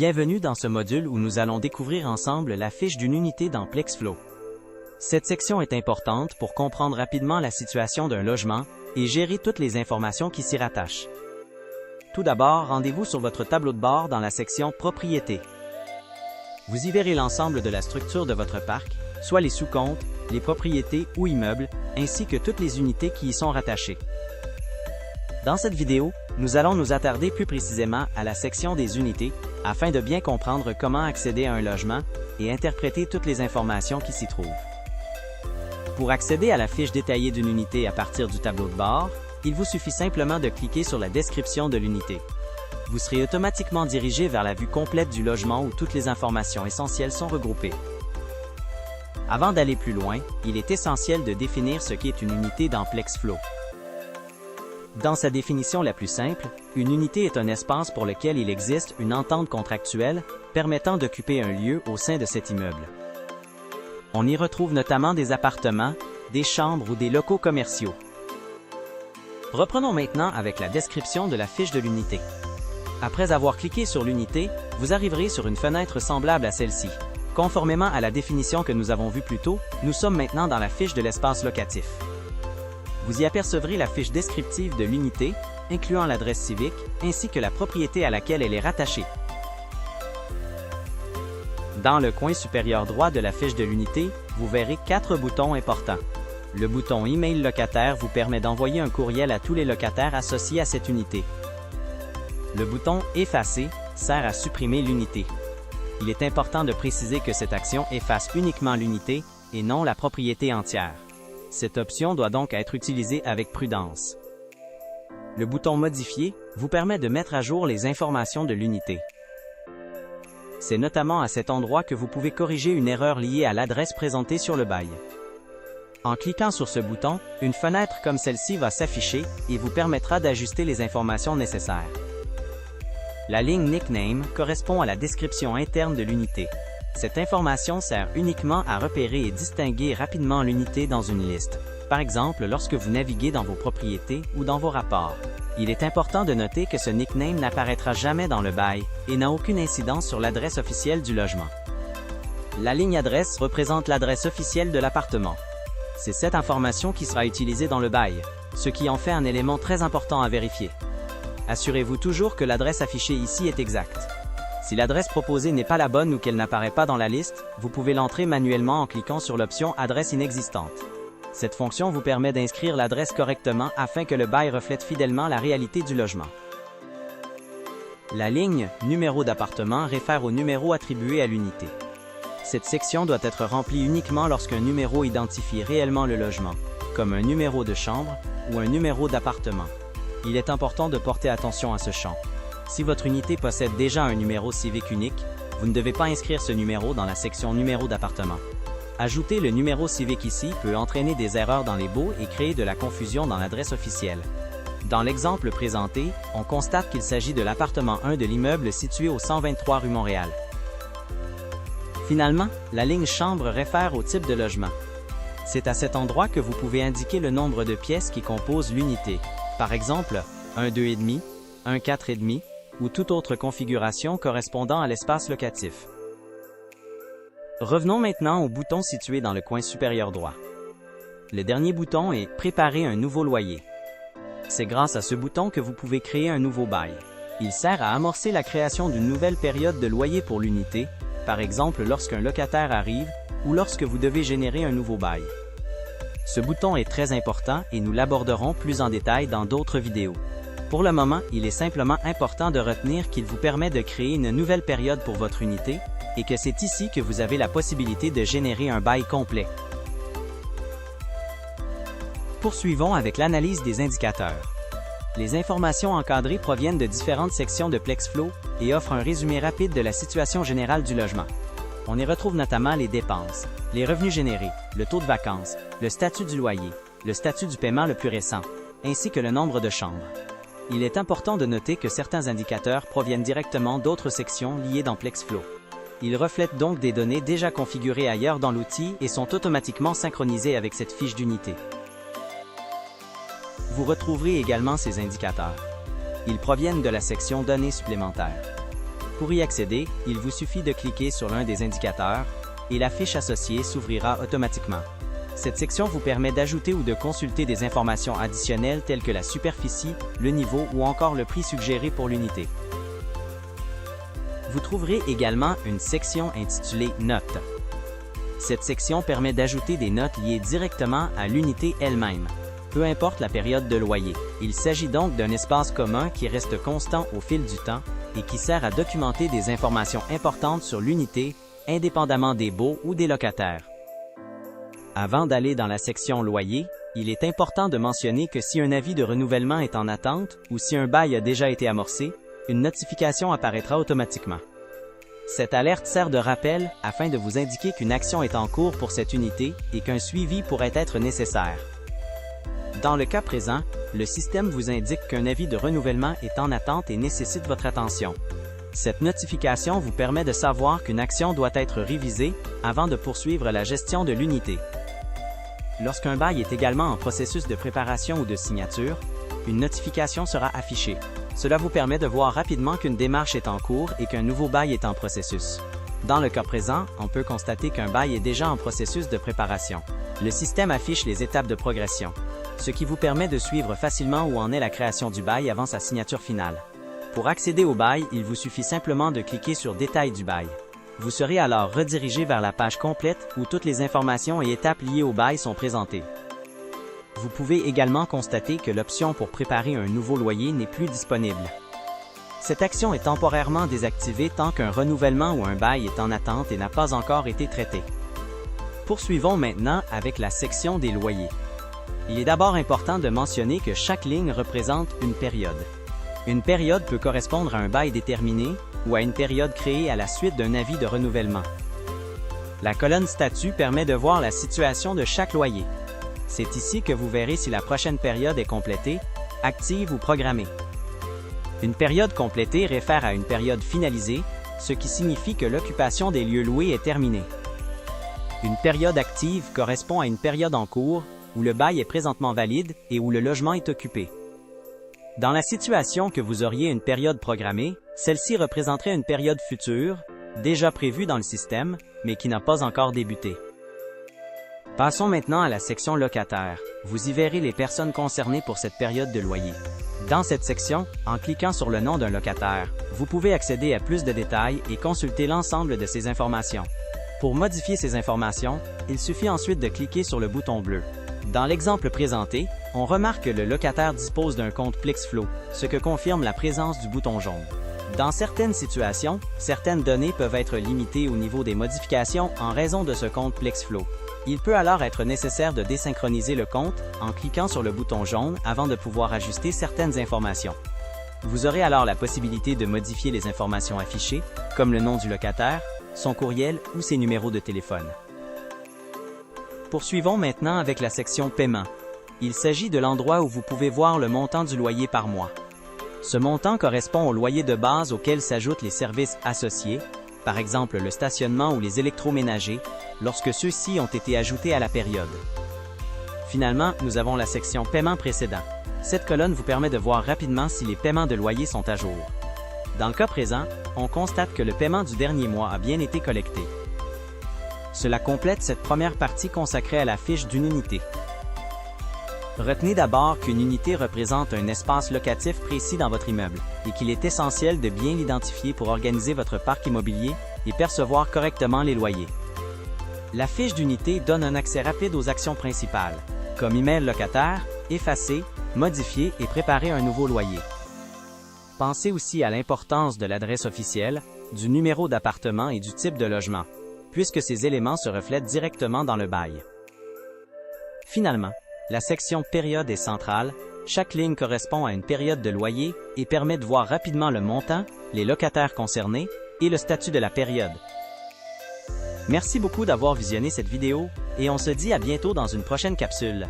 Bienvenue dans ce module où nous allons découvrir ensemble la fiche d'une unité dans PlexFlow. Cette section est importante pour comprendre rapidement la situation d'un logement et gérer toutes les informations qui s'y rattachent. Tout d'abord, rendez-vous sur votre tableau de bord dans la section Propriétés. Vous y verrez l'ensemble de la structure de votre parc, soit les sous-comptes, les propriétés ou immeubles, ainsi que toutes les unités qui y sont rattachées. Dans cette vidéo, nous allons nous attarder plus précisément à la section des unités, afin de bien comprendre comment accéder à un logement et interpréter toutes les informations qui s'y trouvent. Pour accéder à la fiche détaillée d'une unité à partir du tableau de bord, il vous suffit simplement de cliquer sur la description de l'unité. Vous serez automatiquement dirigé vers la vue complète du logement où toutes les informations essentielles sont regroupées. Avant d'aller plus loin, il est essentiel de définir ce qu'est une unité dans PlexFlow. Dans sa définition la plus simple, une unité est un espace pour lequel il existe une entente contractuelle permettant d'occuper un lieu au sein de cet immeuble. On y retrouve notamment des appartements, des chambres ou des locaux commerciaux. Reprenons maintenant avec la description de la fiche de l'unité. Après avoir cliqué sur l'unité, vous arriverez sur une fenêtre semblable à celle-ci. Conformément à la définition que nous avons vue plus tôt, nous sommes maintenant dans la fiche de l'espace locatif. Vous y apercevrez la fiche descriptive de l'unité, incluant l'adresse civique, ainsi que la propriété à laquelle elle est rattachée. Dans le coin supérieur droit de la fiche de l'unité, vous verrez 4 boutons importants. Le bouton Email locataire vous permet d'envoyer un courriel à tous les locataires associés à cette unité. Le bouton Effacer sert à supprimer l'unité. Il est important de préciser que cette action efface uniquement l'unité et non la propriété entière. Cette option doit donc être utilisée avec prudence. Le bouton Modifier vous permet de mettre à jour les informations de l'unité. C'est notamment à cet endroit que vous pouvez corriger une erreur liée à l'adresse présentée sur le bail. En cliquant sur ce bouton, une fenêtre comme celle-ci va s'afficher et vous permettra d'ajuster les informations nécessaires. La ligne Nickname correspond à la description interne de l'unité. Cette information sert uniquement à repérer et distinguer rapidement l'unité dans une liste, par exemple lorsque vous naviguez dans vos propriétés ou dans vos rapports. Il est important de noter que ce nickname n'apparaîtra jamais dans le bail et n'a aucune incidence sur l'adresse officielle du logement. La ligne adresse représente l'adresse officielle de l'appartement. C'est cette information qui sera utilisée dans le bail, ce qui en fait un élément très important à vérifier. Assurez-vous toujours que l'adresse affichée ici est exacte. Si l'adresse proposée n'est pas la bonne ou qu'elle n'apparaît pas dans la liste, vous pouvez l'entrer manuellement en cliquant sur l'option « Adresse inexistante ». Cette fonction vous permet d'inscrire l'adresse correctement afin que le bail reflète fidèlement la réalité du logement. La ligne « Numéro d'appartement » réfère au numéro attribué à l'unité. Cette section doit être remplie uniquement lorsqu'un numéro identifie réellement le logement, comme un numéro de chambre ou un numéro d'appartement. Il est important de porter attention à ce champ. Si votre unité possède déjà un numéro civique unique, vous ne devez pas inscrire ce numéro dans la section Numéro d'appartement. Ajouter le numéro civique ici peut entraîner des erreurs dans les baux et créer de la confusion dans l'adresse officielle. Dans l'exemple présenté, on constate qu'il s'agit de l'appartement 1 de l'immeuble situé au 123 rue Montréal. Finalement, la ligne Chambre réfère au type de logement. C'est à cet endroit que vous pouvez indiquer le nombre de pièces qui composent l'unité. Par exemple, un 2,5, un 4,5, ou toute autre configuration correspondant à l'espace locatif. Revenons maintenant au bouton situé dans le coin supérieur droit. Le dernier bouton est « Préparer un nouveau loyer ». C'est grâce à ce bouton que vous pouvez créer un nouveau bail. Il sert à amorcer la création d'une nouvelle période de loyer pour l'unité, par exemple lorsqu'un locataire arrive ou lorsque vous devez générer un nouveau bail. Ce bouton est très important et nous l'aborderons plus en détail dans d'autres vidéos. Pour le moment, il est simplement important de retenir qu'il vous permet de créer une nouvelle période pour votre unité et que c'est ici que vous avez la possibilité de générer un bail complet. Poursuivons avec l'analyse des indicateurs. Les informations encadrées proviennent de différentes sections de PlexFlow et offrent un résumé rapide de la situation générale du logement. On y retrouve notamment les dépenses, les revenus générés, le taux de vacances, le statut du loyer, le statut du paiement le plus récent, ainsi que le nombre de chambres. Il est important de noter que certains indicateurs proviennent directement d'autres sections liées dans PlexFlow. Ils reflètent donc des données déjà configurées ailleurs dans l'outil et sont automatiquement synchronisés avec cette fiche d'unité. Vous retrouverez également ces indicateurs. Ils proviennent de la section Données supplémentaires. Pour y accéder, il vous suffit de cliquer sur l'un des indicateurs et la fiche associée s'ouvrira automatiquement. Cette section vous permet d'ajouter ou de consulter des informations additionnelles telles que la superficie, le niveau ou encore le prix suggéré pour l'unité. Vous trouverez également une section intitulée « Notes ». Cette section permet d'ajouter des notes liées directement à l'unité elle-même, peu importe la période de loyer. Il s'agit donc d'un espace commun qui reste constant au fil du temps et qui sert à documenter des informations importantes sur l'unité, indépendamment des baux ou des locataires. Avant d'aller dans la section loyer, il est important de mentionner que si un avis de renouvellement est en attente ou si un bail a déjà été amorcé, une notification apparaîtra automatiquement. Cette alerte sert de rappel afin de vous indiquer qu'une action est en cours pour cette unité et qu'un suivi pourrait être nécessaire. Dans le cas présent, le système vous indique qu'un avis de renouvellement est en attente et nécessite votre attention. Cette notification vous permet de savoir qu'une action doit être révisée avant de poursuivre la gestion de l'unité. Lorsqu'un bail est également en processus de préparation ou de signature, une notification sera affichée. Cela vous permet de voir rapidement qu'une démarche est en cours et qu'un nouveau bail est en processus. Dans le cas présent, on peut constater qu'un bail est déjà en processus de préparation. Le système affiche les étapes de progression, ce qui vous permet de suivre facilement où en est la création du bail avant sa signature finale. Pour accéder au bail, il vous suffit simplement de cliquer sur « Détails du bail ». Vous serez alors redirigé vers la page complète où toutes les informations et étapes liées au bail sont présentées. Vous pouvez également constater que l'option pour préparer un nouveau loyer n'est plus disponible. Cette action est temporairement désactivée tant qu'un renouvellement ou un bail est en attente et n'a pas encore été traité. Poursuivons maintenant avec la section des loyers. Il est d'abord important de mentionner que chaque ligne représente une période. Une période peut correspondre à un bail déterminé ou à une période créée à la suite d'un avis de renouvellement. La colonne Statut permet de voir la situation de chaque loyer. C'est ici que vous verrez si la prochaine période est complétée, active ou programmée. Une période complétée réfère à une période finalisée, ce qui signifie que l'occupation des lieux loués est terminée. Une période active correspond à une période en cours, où le bail est présentement valide et où le logement est occupé. Dans la situation que vous auriez une période programmée, celle-ci représenterait une période future, déjà prévue dans le système, mais qui n'a pas encore débuté. Passons maintenant à la section locataire. Vous y verrez les personnes concernées pour cette période de loyer. Dans cette section, en cliquant sur le nom d'un locataire, vous pouvez accéder à plus de détails et consulter l'ensemble de ces informations. Pour modifier ces informations, il suffit ensuite de cliquer sur le bouton bleu. Dans l'exemple présenté, on remarque que le locataire dispose d'un compte Plexflow, ce que confirme la présence du bouton jaune. Dans certaines situations, certaines données peuvent être limitées au niveau des modifications en raison de ce compte Plexflow. Il peut alors être nécessaire de désynchroniser le compte en cliquant sur le bouton jaune avant de pouvoir ajuster certaines informations. Vous aurez alors la possibilité de modifier les informations affichées, comme le nom du locataire, son courriel ou ses numéros de téléphone. Poursuivons maintenant avec la section Paiement. Il s'agit de l'endroit où vous pouvez voir le montant du loyer par mois. Ce montant correspond au loyer de base auquel s'ajoutent les services associés, par exemple le stationnement ou les électroménagers, lorsque ceux-ci ont été ajoutés à la période. Finalement, nous avons la section Paiement précédent. Cette colonne vous permet de voir rapidement si les paiements de loyer sont à jour. Dans le cas présent, on constate que le paiement du dernier mois a bien été collecté. Cela complète cette première partie consacrée à la fiche d'une unité. Retenez d'abord qu'une unité représente un espace locatif précis dans votre immeuble et qu'il est essentiel de bien l'identifier pour organiser votre parc immobilier et percevoir correctement les loyers. La fiche d'unité donne un accès rapide aux actions principales, comme email locataire, effacer, modifier et préparer un nouveau loyer. Pensez aussi à l'importance de l'adresse officielle, du numéro d'appartement et du type de logement, puisque ces éléments se reflètent directement dans le bail. Finalement, la section Période est centrale. Chaque ligne correspond à une période de loyer et permet de voir rapidement le montant, les locataires concernés et le statut de la période. Merci beaucoup d'avoir visionné cette vidéo et on se dit à bientôt dans une prochaine capsule.